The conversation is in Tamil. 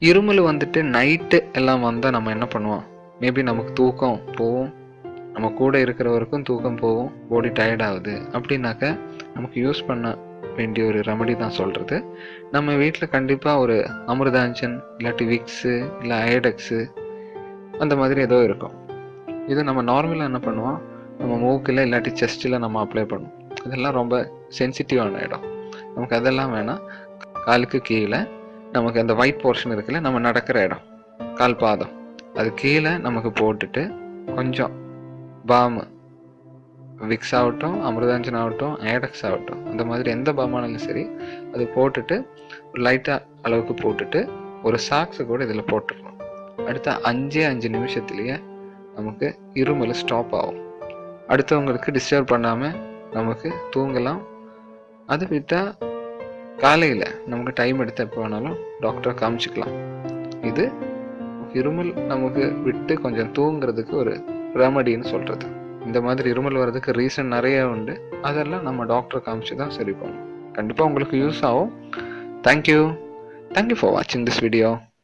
இருமல் வந்துட்டு நைட்டு எல்லாம் வந்தால் நம்ம என்ன பண்ணுவோம்? மேபி நமக்கு தூக்கம் போகும், நம்ம கூட இருக்கிறவருக்கும் தூக்கம் போகும், பாடி டயர்ட் ஆகுது அப்படின்னாக்க நமக்கு யூஸ் பண்ண வேண்டிய ஒரு ரெமடி தான் சொல்கிறது. நம்ம வீட்டில் கண்டிப்பாக ஒரு அமிர்தாஞ்சன் இல்லாட்டி விக்ஸு இல்லை அயடெக்ஸு அந்த மாதிரி ஏதோ இருக்கும். இது நம்ம நார்மலாக என்ன பண்ணுவோம், நம்ம மூக்கில் இல்லாட்டி செஸ்ட்டில் நம்ம அப்ளை பண்ணுவோம். இதெல்லாம் ரொம்ப சென்சிட்டிவான இடம். நமக்கு அதெல்லாம் வேணாம். காலுக்கு கீழே நமக்கு அந்த ஒயிட் போர்ஷன் இருக்குல்ல, நம்ம நடக்கிற இடம், கால் பாதம், அது கீழே நமக்கு போட்டுட்டு கொஞ்சம் பாம், விக்ஸ் ஆகட்டும், அமிர்தாஞ்சன் ஆகட்டும், அயடெக்ஸ் ஆகட்டும், அந்த மாதிரி எந்த பாமானாலும் சரி, அது போட்டுட்டு லைட்டாக அளவுக்கு போட்டுட்டு ஒரு சாக்ஸை கூட இதில் போட்டுடணும். அடுத்த 5 நிமிஷத்துலேயே நமக்கு இருமல் ஸ்டாப் ஆகும். அடுத்தவங்களுக்கு டிஸ்டர்ப் பண்ணாமல் நமக்கு தூங்கலாம். அது விட்டால் காலையில் நமக்கு டைம் எடுத்து எப்போ வேணாலும் டாக்டரை காமிச்சிக்கலாம். இது இருமல் நமக்கு விட்டு கொஞ்சம் தூங்குறதுக்கு ஒரு ரெமடின்னு சொல்கிறது. இந்த மாதிரி இருமல் வர்றதுக்கு ரீசன் நிறைய உண்டு. அதெல்லாம் நம்ம டாக்டரை காமிச்சு தான் சரி பண்ணணும். கண்டிப்பாக உங்களுக்கு யூஸ் ஆகும். தேங்க்யூ ஃபார் வாட்சிங் திஸ் வீடியோ.